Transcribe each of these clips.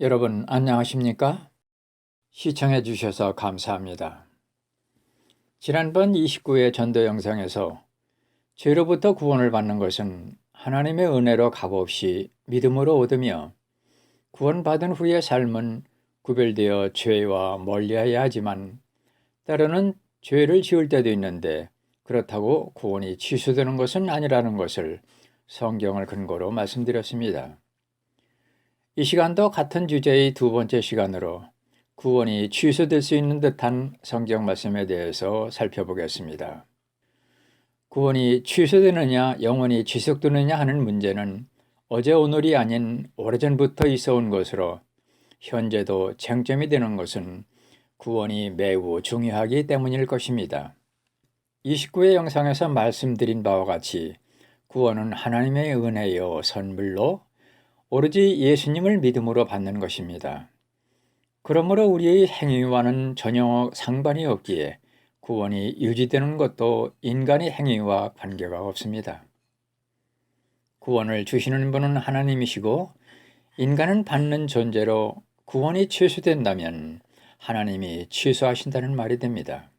여러분 안녕하십니까? 시청해 주셔서 감사합니다. 지난번 29회 전도 영상에서 죄로부터 구원을 받는 것은 하나님의 은혜로 값없이 믿음으로 얻으며 구원받은 후의 삶은 구별되어 죄와 멀리해야 하지만 때로는 죄를 지을 때도 있는데 그렇다고 구원이 취소되는 것은 아니라는 것을 성경을 근거로 말씀드렸습니다. 이 시간도 같은 주제의 두 번째 시간으로 구원이 취소될 수 있는 듯한 성경 말씀에 대해서 살펴보겠습니다. 구원이 취소되느냐 영원히 지속되느냐 하는 문제는 어제 오늘이 아닌 오래전부터 있어 온 것으로 현재도 쟁점이 되는 것은 구원이 매우 중요하기 때문일 것입니다. 29회 영상에서 말씀드린 바와 같이 구원은 하나님의 은혜요 선물로 오로지 예수님을 믿음으로 받는 것입니다. 그러므로 우리의 행위와는 전혀 상관이 없기에 구원이 유지되는 것도 인간의 행위와 관계가 없습니다. 구원을 주시는 분은 하나님이시고 인간은 받는 존재로 구원이 취소된다면 하나님이 취소하신다는 말이 됩니다.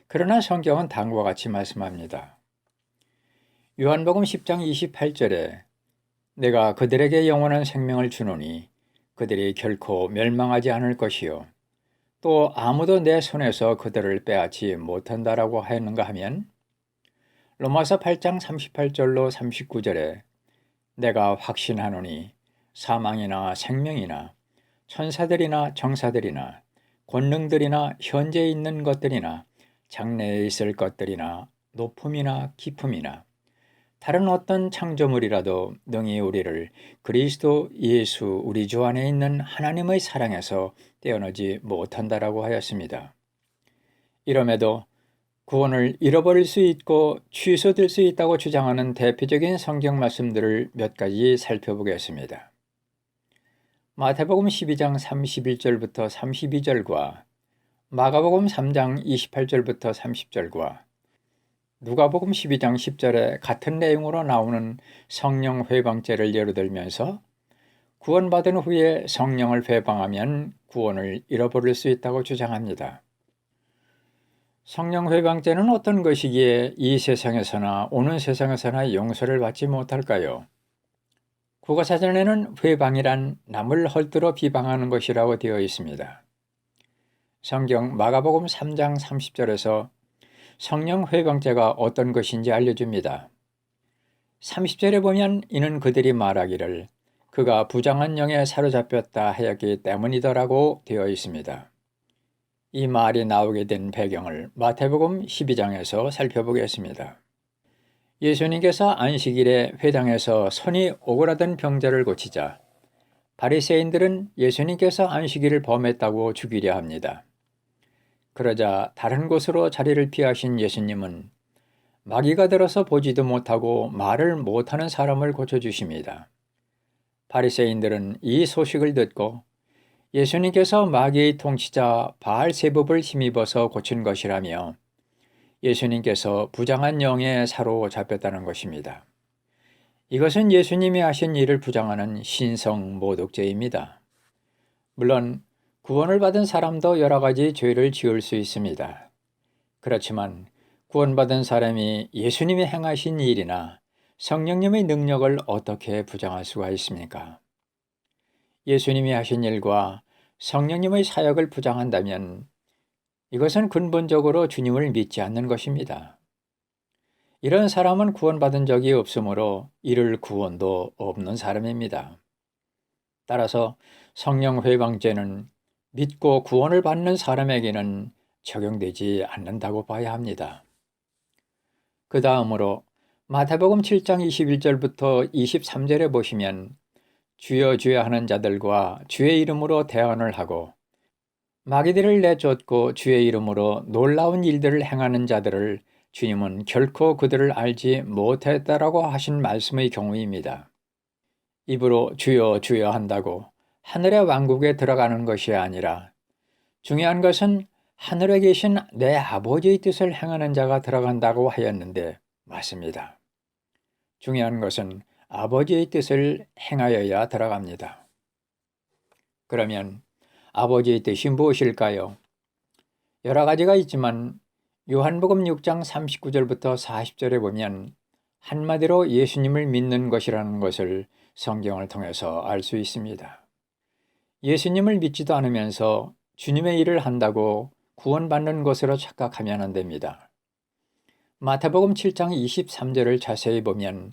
그러나 성경은 다음과 같이 말씀합니다. 요한복음 10장 28절에 내가 그들에게 영원한 생명을 주노니 그들이 결코 멸망하지 않을 것이요 또 아무도 내 손에서 그들을 빼앗지 못한다라고 하였는가 하면 로마서 8장 38절로 39절에 내가 확신하노니 사망이나 생명이나 천사들이나 정사들이나 권능들이나 현재 있는 것들이나 장래에 있을 것들이나 높음이나 깊음이나 다른 어떤 창조물이라도 능히 우리를 그리스도 예수 우리 주 안에 있는 하나님의 사랑에서 떼어내지 못한다라고 하였습니다. 이럼에도 구원을 잃어버릴 수 있고 취소될 수 있다고 주장하는 대표적인 성경 말씀들을 몇 가지 살펴보겠습니다. 마태복음 12장 31절부터 32절과 마가복음 3장 28절부터 30절과 누가복음 12장 10절에 같은 내용으로 나오는 성령 회방죄를 예로 들면서 구원받은 후에 성령을 회방하면 구원을 잃어버릴 수 있다고 주장합니다. 성령 회방죄는 어떤 것이기에 이 세상에서나 오는 세상에서나 용서를 받지 못할까요? 국어사전에는 회방이란 남을 헐뜯어 비방하는 것이라고 되어 있습니다. 성경 마가복음 3장 30절에서 성령 회방죄가 어떤 것인지 알려줍니다. 30절에 보면 이는 그들이 말하기를 그가 부정한 영에 사로잡혔다 하였기 때문이더라고 되어 있습니다. 이 말이 나오게 된 배경을 마태복음 12장에서 살펴보겠습니다. 예수님께서 안식일에 회당에서 손이 오그라든 병자를 고치자 바리새인들은 예수님께서 안식일을 범했다고 죽이려 합니다. 그러자 다른 곳으로 자리를 피하신 예수님은 마귀가 들어서 보지도 못하고 말을 못하는 사람을 고쳐주십니다. 바리새인들은 이 소식을 듣고 예수님께서 마귀의 통치자 바알세붑을 힘입어서 고친 것이라며 예수님께서 부정한 영에 사로잡혔다는 것입니다. 이것은 예수님이 하신 일을 부정하는 신성모독죄입니다. 물론 구원을 받은 사람도 여러 가지 죄를 지을 수 있습니다. 그렇지만 구원받은 사람이 예수님이 행하신 일이나 성령님의 능력을 어떻게 부정할 수가 있습니까? 예수님이 하신 일과 성령님의 사역을 부정한다면 이것은 근본적으로 주님을 믿지 않는 것입니다. 이런 사람은 구원받은 적이 없으므로 이를 구원도 없는 사람입니다. 따라서 성령 회방죄는 믿고 구원을 받는 사람에게는 적용되지 않는다고 봐야 합니다. 그 다음으로 마태복음 7장 21절부터 23절에 보시면 주여 주여 하는 자들과 주의 이름으로 대언을 하고 마귀들을 내쫓고 주의 이름으로 놀라운 일들을 행하는 자들을 주님은 결코 그들을 알지 못했다라고 하신 말씀의 경우입니다. 입으로 주여 주여 한다고 하늘의 왕국에 들어가는 것이 아니라 중요한 것은 하늘에 계신 내 아버지의 뜻을 행하는 자가 들어간다고 하였는데 맞습니다. 중요한 것은 아버지의 뜻을 행하여야 들어갑니다. 그러면 아버지의 뜻이 무엇일까요? 여러 가지가 있지만 요한복음 6장 39절부터 40절에 보면 한마디로 예수님을 믿는 것이라는 것을 성경을 통해서 알 수 있습니다. 예수님을 믿지도 않으면서 주님의 일을 한다고 구원받는 것으로 착각하면 안 됩니다. 마태복음 7장 23절을 자세히 보면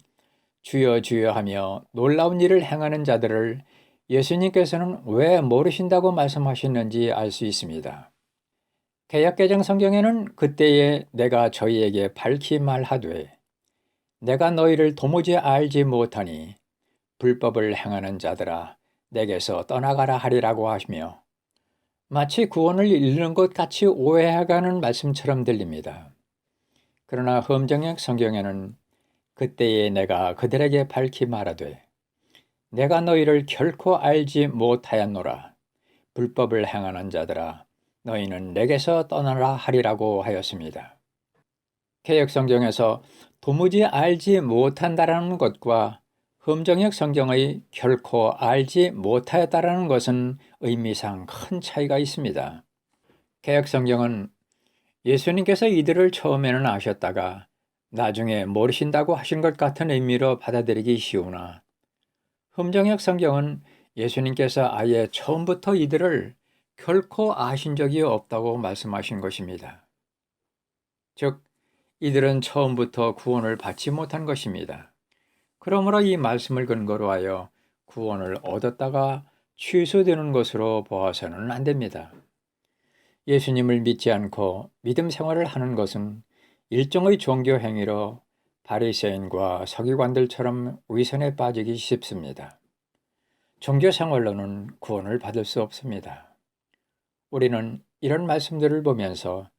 주여 주여 하며 놀라운 일을 행하는 자들을 예수님께서는 왜 모르신다고 말씀하셨는지 알 수 있습니다. 개역개정 성경에는 그때에 내가 저희에게 밝히 말하되 내가 너희를 도무지 알지 못하니 불법을 행하는 자들아 내게서 떠나가라 하리라고 하시며 마치 구원을 잃는 것 같이 오해해가는 말씀처럼 들립니다. 그러나 흠정역 성경에는 그때에 내가 그들에게 밝히 말하되 내가 너희를 결코 알지 못하였노라 불법을 행하는 자들아 너희는 내게서 떠나라 하리라고 하였습니다. 개역성경에서 도무지 알지 못한다라는 것과 흠정역 성경의 결코 알지 못하였다라는 것은 의미상 큰 차이가 있습니다. 개역성경은 예수님께서 이들을 처음에는 아셨다가 나중에 모르신다고 하신 것 같은 의미로 받아들이기 쉬우나 흠정역 성경은 예수님께서 아예 처음부터 이들을 결코 아신 적이 없다고 말씀하신 것입니다. 즉, 이들은 처음부터 구원을 받지 못한 것입니다. 그러므로 이 말씀을 근거로 하여 구원을 얻었다가 취소되는 것으로 보아서는 안 됩니다. 예수님을 믿지 않고 믿음 생활을 하는 것은 일종의 종교 행위로 바리새인과 서기관들처럼 위선에 빠지기 쉽습니다. 종교 생활로는 구원을 받을 수 없습니다. 우리는 이런 말씀들을 보면서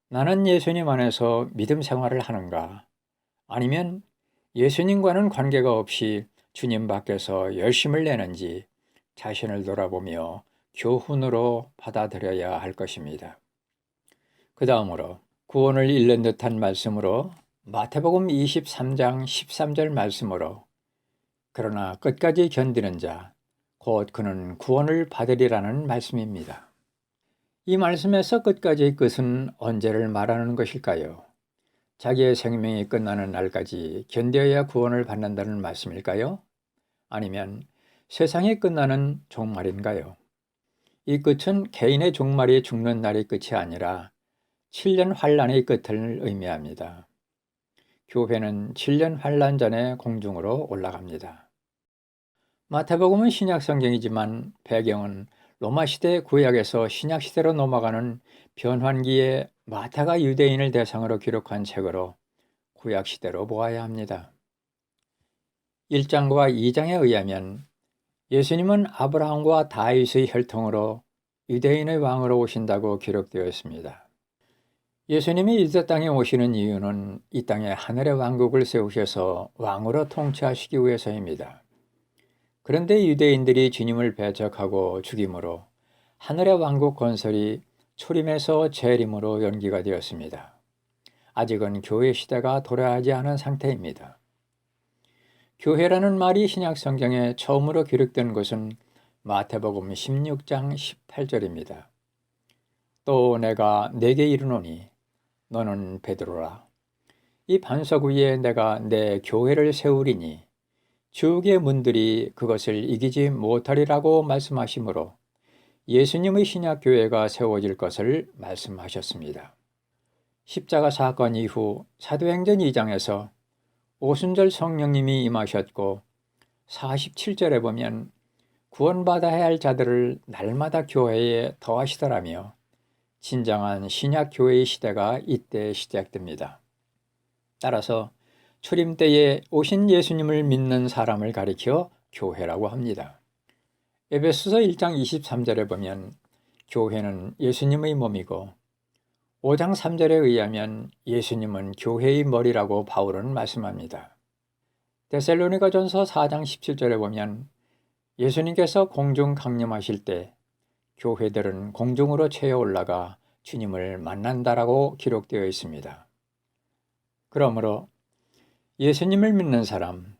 나는 예수님 안에서 믿음 생활을 하는가? 아니면 예수님과는 관계가 없이 주님 밖에서 열심을 내는지 자신을 돌아보며 교훈으로 받아들여야 할 것입니다. 그 다음으로 구원을 잃는 듯한 말씀으로 마태복음 23장 13절 말씀으로 그러나 끝까지 견디는 자, 곧 그는 구원을 받으리라는 말씀입니다. 이 말씀에서 끝까지의 끝은 언제를 말하는 것일까요? 자기의 생명이 끝나는 날까지 견뎌야 구원을 받는다는 말씀일까요? 아니면 세상이 끝나는 종말인가요? 이 끝은 개인의 종말이 죽는 날이 끝이 아니라 7년 환란의 끝을 의미합니다. 교회는 7년 환란 전에 공중으로 올라갑니다. 마태복음은 신약 성경이지만 배경은 로마 시대 구약에서 신약 시대로 넘어가는 변환기에 마태가 유대인을 대상으로 기록한 책으로 구약 시대로 보아야 합니다. 1장과 2장에 의하면 예수님은 아브라함과 다윗의 혈통으로 유대인의 왕으로 오신다고 기록되어 있습니다. 예수님이 유대 땅에 오시는 이유는 이 땅에 하늘의 왕국을 세우셔서 왕으로 통치하시기 위해서입니다. 그런데 유대인들이 주님을 배척하고 죽임으로 하늘의 왕국 건설이 초림에서 재림으로 연기가 되었습니다. 아직은 교회 시대가 도래하지 않은 상태입니다. 교회라는 말이 신약 성경에 처음으로 기록된 것은 마태복음 16장 18절입니다. 또 내가 네게 이르노니 너는 베드로라. 이 반석 위에 내가 내 교회를 세우리니 지옥의 문들이 그것을 이기지 못하리라고 말씀하시므로 예수님의 신약 교회가 세워질 것을 말씀하셨습니다. 십자가 사건 이후 사도행전 2장에서 오순절 성령님이 임하셨고 47절에 보면 구원받아야 할 자들을 날마다 교회에 더하시더라며 진정한 신약 교회의 시대가 이때 시작됩니다. 따라서 초림 때에 오신 예수님을 믿는 사람을 가리켜 교회라고 합니다. 에베소서 1장 23절에 보면 교회는 예수님의 몸이고 5장 3절에 의하면 예수님은 교회의 머리라고 바울은 말씀합니다. 데살로니가전서 4장 17절에 보면 예수님께서 공중 강림하실 때 교회들은 공중으로 채어 올라가 주님을 만난다라고 기록되어 있습니다. 그러므로 예수님을 믿는 사람,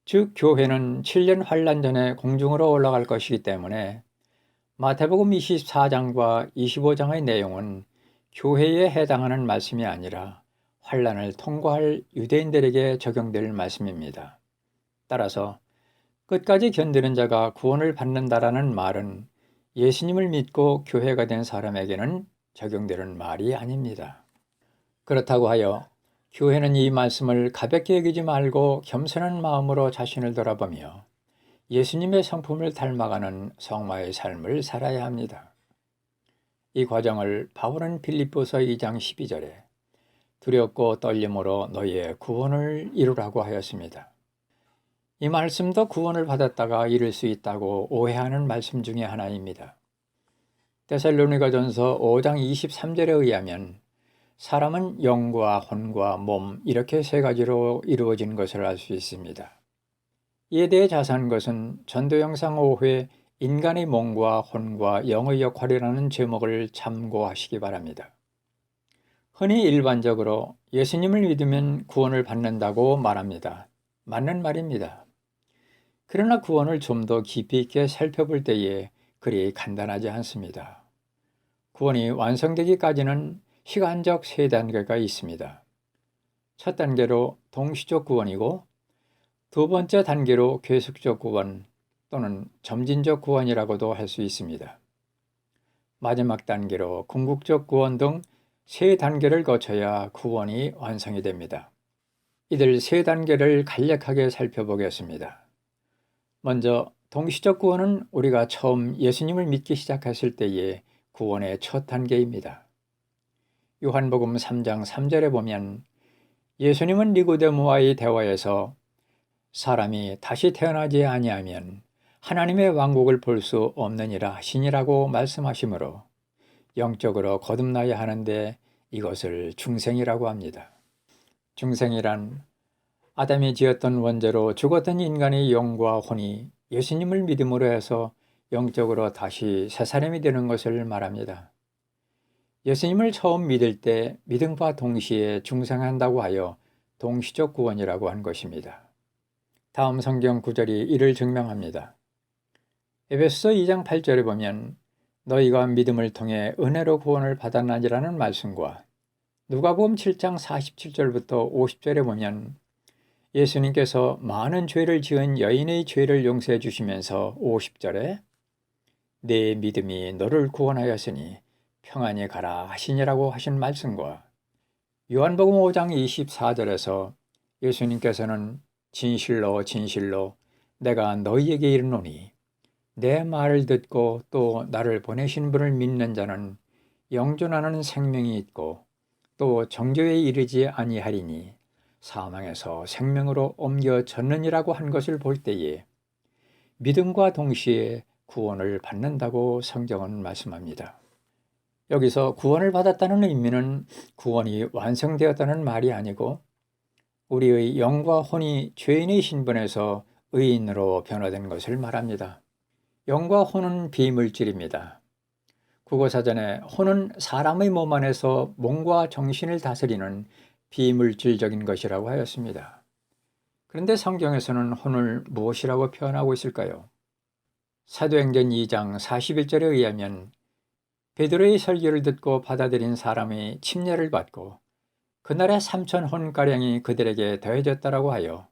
즉 교회는 7년 환란 전에 공중으로 올라갈 것이기 때문에 마태복음 24장과 25장의 내용은 교회에 해당하는 말씀이 아니라 환난을 통과할 유대인들에게 적용될 말씀입니다. 따라서 끝까지 견디는 자가 구원을 받는다라는 말은 예수님을 믿고 교회가 된 사람에게는 적용되는 말이 아닙니다. 그렇다고 하여 교회는 이 말씀을 가볍게 여기지 말고 겸손한 마음으로 자신을 돌아보며 예수님의 성품을 닮아가는 성마의 삶을 살아야 합니다. 이 과정을 바울은 빌립보서 2장 12절에 두렵고 떨림으로 너희의 구원을 이루라고 하였습니다. 이 말씀도 구원을 받았다가 이룰 수 있다고 오해하는 말씀 중에 하나입니다. 데살로니가전서 5장 23절에 의하면 사람은 영과 혼과 몸 이렇게 세 가지로 이루어진 것을 알 수 있습니다. 이에 대해 자세한 것은 전도 영상 5회 인간의 몸과 혼과 영의 역할이라는 제목을 참고하시기 바랍니다. 흔히 일반적으로 예수님을 믿으면 구원을 받는다고 말합니다. 맞는 말입니다. 그러나 구원을 좀 더 깊이 있게 살펴볼 때에 그리 간단하지 않습니다. 구원이 완성되기까지는 시간적 세 단계가 있습니다. 첫 단계로 동시적 구원이고 두 번째 단계로 계속적 구원 또는 점진적 구원이라고도 할 수 있습니다. 마지막 단계로 궁극적 구원 등 세 단계를 거쳐야 구원이 완성이 됩니다. 이들 세 단계를 간략하게 살펴보겠습니다. 먼저 동시적 구원은 우리가 처음 예수님을 믿기 시작했을 때의 구원의 첫 단계입니다. 요한복음 3장 3절에 보면 예수님은 니고데모와의 대화에서 사람이 다시 태어나지 아니하면 하나님의 왕국을 볼 수 없느니라 하시니라고 말씀하시므로 영적으로 거듭나야 하는데 이것을 중생이라고 합니다. 중생이란 아담이 지었던 원죄로 죽었던 인간의 영과 혼이 예수님을 믿음으로 해서 영적으로 다시 새 사람이 되는 것을 말합니다. 예수님을 처음 믿을 때 믿음과 동시에 중생한다고 하여 동시적 구원이라고 한 것입니다. 다음 성경 구절이 이를 증명합니다. 에베소서 2장 8절에 보면 너희가 믿음을 통해 은혜로 구원을 받았나니라는 말씀과 누가복음 7장 47절부터 50절에 보면 예수님께서 많은 죄를 지은 여인의 죄를 용서해 주시면서 50절에 내 믿음이 너를 구원하였으니 평안히 가라 하시니라고 하신 말씀과 요한복음 5장 24절에서 예수님께서는 진실로 진실로 내가 너희에게 이르노니 내 말을 듣고 또 나를 보내신 분을 믿는 자는 영존하는 생명이 있고 또 정죄에 이르지 아니하리니 사망에서 생명으로 옮겨졌느니라고 한 것을 볼 때에 믿음과 동시에 구원을 받는다고 성경은 말씀합니다. 여기서 구원을 받았다는 의미는 구원이 완성되었다는 말이 아니고 우리의 영과 혼이 죄인의 신분에서 의인으로 변화된 것을 말합니다. 영과 혼은 비물질입니다. 국어사전에 혼은 사람의 몸 안에서 몸과 정신을 다스리는 비물질적인 것이라고 하였습니다. 그런데 성경에서는 혼을 무엇이라고 표현하고 있을까요? 사도행전 2장 41절에 의하면 베드로의 설교를 듣고 받아들인 사람이 침례를 받고 그날에 3,000혼가량이 그들에게 더해졌다라고 하여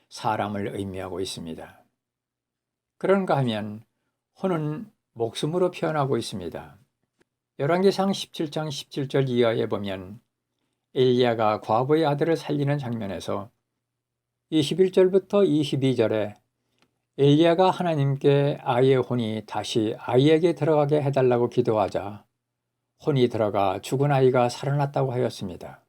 사람을 의미하고 있습니다. 그런가 하면 혼은 목숨으로 표현하고 있습니다. 열왕기상 17장 17절 이하에 보면 엘리야가 과부의 아들을 살리는 장면에서 21절부터 22절에 엘리야가 하나님께 아이의 혼이 다시 아이에게 들어가게 해달라고 기도하자 혼이 들어가 죽은 아이가 살아났다고 하였습니다.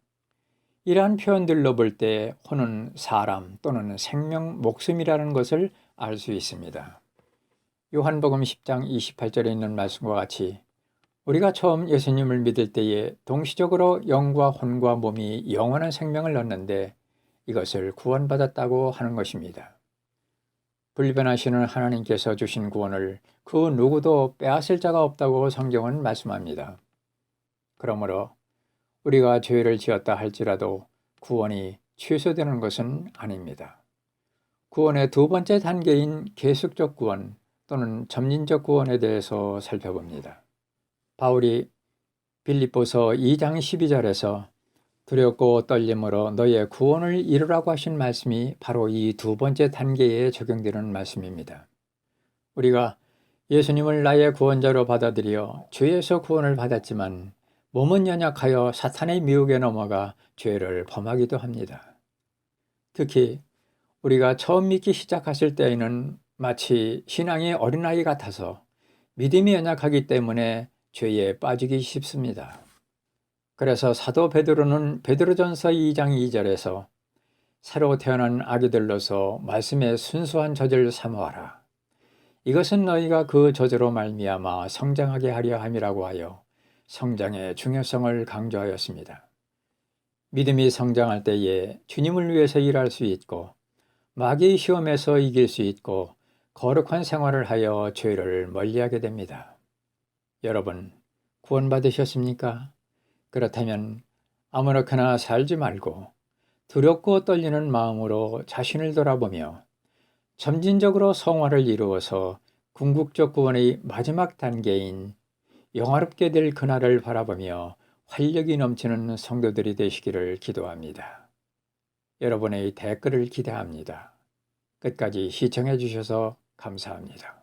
이러한 표현들로 볼 때 혼은 사람 또는 생명, 목숨이라는 것을 알 수 있습니다. 요한복음 10장 28절에 있는 말씀과 같이 우리가 처음 예수님을 믿을 때에 동시적으로 영과 혼과 몸이 영원한 생명을 얻는데 이것을 구원받았다고 하는 것입니다. 불변하시는 하나님께서 주신 구원을 그 누구도 빼앗을 자가 없다고 성경은 말씀합니다. 그러므로 우리가 죄를 지었다 할지라도 구원이 취소되는 것은 아닙니다. 구원의 두 번째 단계인 계속적 구원 또는 점진적 구원에 대해서 살펴봅니다. 바울이 빌립보서 2장 12절에서 두렵고 떨림으로 너의 구원을 이루라고 하신 말씀이 바로 이 두 번째 단계에 적용되는 말씀입니다. 우리가 예수님을 나의 구원자로 받아들여 죄에서 구원을 받았지만 몸은 연약하여 사탄의 미혹에 넘어가 죄를 범하기도 합니다. 특히 우리가 처음 믿기 시작했을 때에는 마치 신앙의 어린아이 같아서 믿음이 연약하기 때문에 죄에 빠지기 쉽습니다. 그래서 사도 베드로는 베드로전서 2장 2절에서 새로 태어난 아기들로서 말씀의 순수한 젖을 사모하라. 이것은 너희가 그 젖으로 말미암아 성장하게 하려 함이라고 하여 성장의 중요성을 강조하였습니다. 믿음이 성장할 때에 주님을 위해서 일할 수 있고 마귀의 시험에서 이길 수 있고 거룩한 생활을 하여 죄를 멀리하게 됩니다. 여러분, 구원받으셨습니까? 그렇다면 아무렇게나 살지 말고 두렵고 떨리는 마음으로 자신을 돌아보며 점진적으로 성화를 이루어서 궁극적 구원의 마지막 단계인 영화롭게 될 그날을 바라보며 활력이 넘치는 성도들이 되시기를 기도합니다. 여러분의 댓글을 기대합니다. 끝까지 시청해 주셔서 감사합니다.